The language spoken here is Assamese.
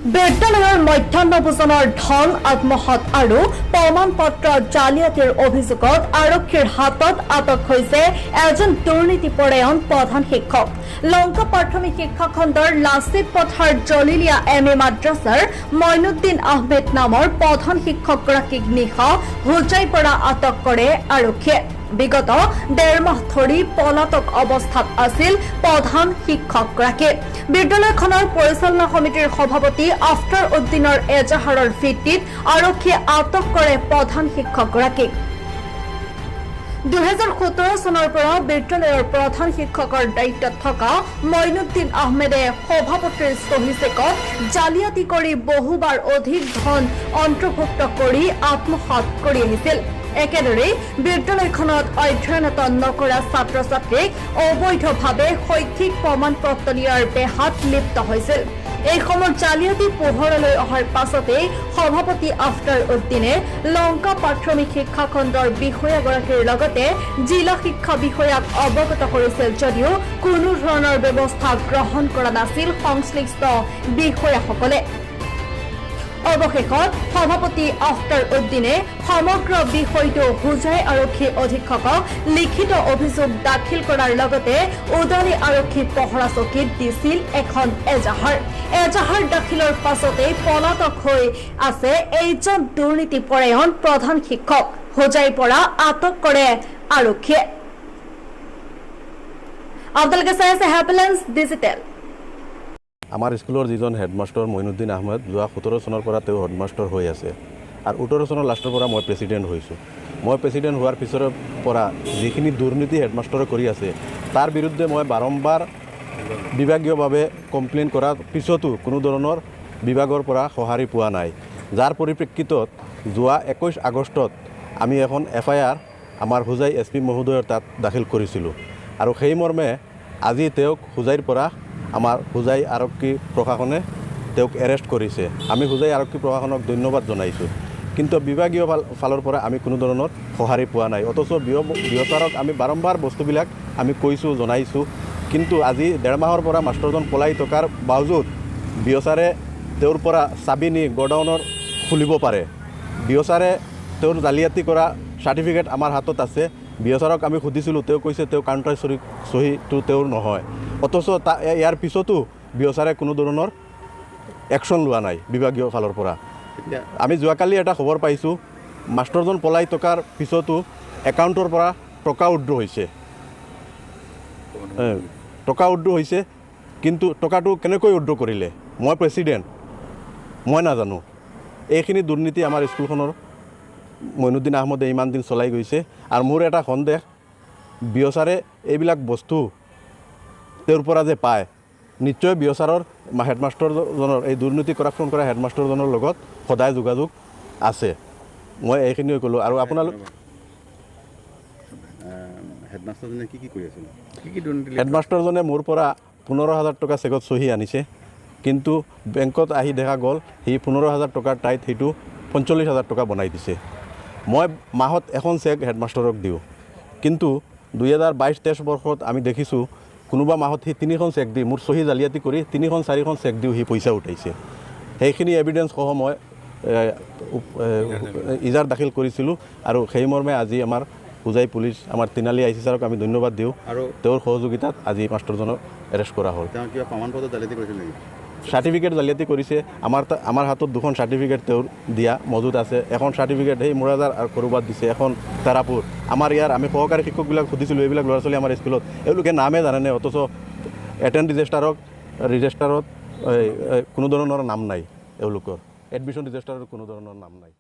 বিদ্যালয়ৰ মধ্যাহ্ন ভোজনৰ ধন আত্মসাৎ আৰু প্ৰমাণ পত্ৰ জালিয়াতিৰ অভিযোগত আৰক্ষীৰ হাতত আটক হৈছে এজন দুৰ্নীতিপৰায়ণ প্ৰধান শিক্ষক। লংকা প্ৰাথমিক শিক্ষা খণ্ডৰ লাচিত পথাৰ জলিলিয়া MA মাদ্ৰাছাৰ মইনুদ্দিন আহমেদ নামৰ প্ৰধান শিক্ষকগৰাকীক নিশা হোজাইৰ পৰা আটক কৰে আৰক্ষীয়ে। বিগত 1.5 মাহ ধৰি পলাতক অৱস্থাত আছিল প্ৰধান শিক্ষকগৰাকী। বিদ্যালয়খনৰ পৰিচালনা সমিতিৰ সভাপতি আফতাৰ উদ্দিনৰ এজাহাৰৰ ভিত্তিত আৰক্ষীয়ে আটক কৰে প্ৰধান শিক্ষকগৰাকীক। 2017 চনৰ পৰা বিদ্যালয়ৰ প্ৰধান শিক্ষকৰ দায়িত্বত থকা মইনুদ্দিন আহমেদে সভাপতিৰ চহী চেকত জালিয়াতি কৰি বহুবাৰ অধিক ধন অন্তৰ্ভুক্ত কৰি আত্মসাৎ কৰি আহিছিল। একেদৰে বিদ্যালয়খনত অধ্যয়নত নকৰা ছাত্ৰ ছাত্ৰীক অবৈধভাৱে শৈক্ষিক প্ৰমাণ পত্ৰ দিয়াৰ বেহাত লিপ্ত হৈছিল। এই সময়ত জালিয়াতি পোহৰলৈ অহাৰ পাছতেই সভাপতি আফতাৰ উদ্দিনে লংকা প্ৰাথমিক শিক্ষা খণ্ডৰ বিষয়াগৰাকীৰ লগতে জিলা শিক্ষা বিষয়াক অৱগত কৰিছিল যদিও কোনো ধৰণৰ ব্যৱস্থা গ্ৰহণ কৰা নাছিল সংশ্লিষ্ট বিষয়াসকলে। অৱশেষত সভাপতি আফতাৰ উদ্দিনে সমগ্ৰ বিষয়টো হোজাই আৰক্ষী অধীক্ষকক লিখিত অভিযোগ দাখিল কৰাৰ লগতে উদালি আৰক্ষী পহৰা চকীত দিছিল এখন এজাহাৰ। এজাহাৰ দাখিলৰ পাছতে পলাতক হৈ আছে এইজন দুৰ্নীতিপৰায়ণ প্ৰধান শিক্ষক। হোজাইৰ পৰা আটক কৰে আৰক্ষীয়ে। আপোনালোকে চাই আছে হেপলেন্স ডিজিটেল। আমাৰ স্কুলৰ যিজন হেডমাষ্টাৰ মইনুদ্দিন আহমেদ যোৱা 17 চনৰ পৰা তেওঁ হেডমাষ্টাৰ হৈ আছে আৰু 18 চনৰ লাষ্টৰ পৰা মই প্ৰেছিডেণ্ট হৈছোঁ। মই প্ৰেছিডেণ্ট হোৱাৰ পিছৰ পৰা যিখিনি দুৰ্নীতি হেডমাষ্টাৰে কৰি আছে তাৰ বিৰুদ্ধে মই বাৰম্বাৰ বিভাগীয়ভাৱে কমপ্লেইন কৰাৰ পিছতো কোনো ধৰণৰ বিভাগৰ পৰা সঁহাৰি পোৱা নাই, যাৰ পৰিপ্ৰেক্ষিতত যোৱা 21 আগষ্টত আমি এখন FIR আমাৰ হোজাই SP মহোদয়ৰ তাত দাখিল কৰিছিলোঁ আৰু সেই মৰ্মে আজি তেওঁক হোজাইৰ পৰা আমাৰ হোজাই আৰক্ষী প্ৰশাসনে তেওঁক এৰেষ্ট কৰিছে। আমি হোজাই আৰক্ষী প্ৰশাসনক ধন্যবাদ জনাইছোঁ, কিন্তু বিভাগীয় ফালৰ পৰা আমি কোনো ধৰণৰ সঁহাৰি পোৱা নাই। অথচ বিয়চাৰক আমি বাৰম্বাৰ বস্তুবিলাক আমি কৈছোঁ জনাইছোঁ, কিন্তু আজি 1.5 মাহৰ পৰা মাষ্টৰজন পলাই থকাৰ বাवजूद বিয়চাৰে তেওঁৰ পৰা চাবি নি গডাউনৰ খুলিব পাৰে। বিয়চাৰে তেওঁৰ জালিয়াতি কৰা চাৰ্টিফিকেট আমাৰ হাতত আছে। বিয়চাৰক আমি সুধিছিলোঁ, তেওঁ কৈছে তেওঁ কাউণ্টাৰ চহীটো তেওঁৰ নহয়। অথচ ইয়াৰ পিছতো বিয়চাৰে কোনো ধৰণৰ একশ্যন লোৱা নাই বিভাগীয় ফালৰ পৰা। আমি যোৱাকালি এটা খবৰ পাইছোঁ, মাষ্টৰজন পলাই থকাৰ পিছতো একাউণ্টৰ পৰা টকা উইড্ৰ হৈছে। কিন্তু টকাটো কেনেকৈ উইড্ৰ কৰিলে মই প্ৰেছিডেণ্ট মই নাজানো। এইখিনি দুৰ্নীতি আমাৰ স্কুলখনৰ মইনুদ্দিন আহমেদে ইমান দিন চলাই গৈছে আৰু মোৰ এটা সন্দেহ বিয়চাৰে এইবিলাক বস্তু তেওঁৰ পৰা যে পায়, নিশ্চয় বিয়চাৰৰ হেডমাষ্টাৰজনৰ এই দুৰ্নীতি কৰাপশ্যন কৰা হেডমাষ্টাৰজনৰ লগত সদায় যোগাযোগ আছে। মই এইখিনিয়ে ক'লোঁ। আৰু আপোনালোক হেডমাষ্টাৰজনে কি কৰি আছিল? হেডমাষ্টাৰজনে মোৰ পৰা 15,000 টকা চেকত চহী আনিছে, কিন্তু বেংকত আহি দেখা গ'ল সি 15,000 টকাৰ ঠাইত সেইটো 45,000 টকা বনাই দিছে। মই মাহত এখন চেক হেডমাষ্টাৰক দিওঁ, কিন্তু 2022-23 বৰ্ষত আমি দেখিছোঁ কোনোবা মাহত সি 3খন চেক দি মোৰ চহী জালিয়াতি কৰি 3-4খন চেক দিও সি পইচা উঠাইছে। সেইখিনি এভিডেঞ্চ সহ মই ইজাৰ দাখিল কৰিছিলোঁ আৰু সেই মৰ্মে আজি আমাৰ হোজাই পুলিচ আমাৰ তিনালি IC ছাৰক আমি ধন্যবাদ দিওঁ আৰু তেওঁৰ সহযোগিতাত আজি মাষ্টৰজনক এৰেষ্ট কৰা হ'ল। তেওঁ কিবা প্ৰমাণ পত্ৰ জালিয়াতি কৰিছিল নেকি? চাৰ্টিফিকেট জালিয়াতি কৰিছে। আমাৰ হাতত 2খন চাৰ্টিফিকেট তেওঁৰ দিয়া মজুত আছে। এখন চাৰ্টিফিকেট সেই মোৰাজাৰ আৰু ক'ৰবাত দিছে, এখন তাৰাপুৰ। আমাৰ ইয়াৰ আমি সহকাৰী শিক্ষকবিলাক সুধিছিলোঁ, এইবিলাক ল'ৰা ছোৱালী আমাৰ স্কুলত এওঁলোকে নামে জানেনে, অথচ এটেণ্ড ৰেজিষ্টাৰত কোনো ধৰণৰ নাম নাই, এওঁলোকৰ এডমিশ্যন ৰেজিষ্টাৰত কোনো ধৰণৰ নাম নাই।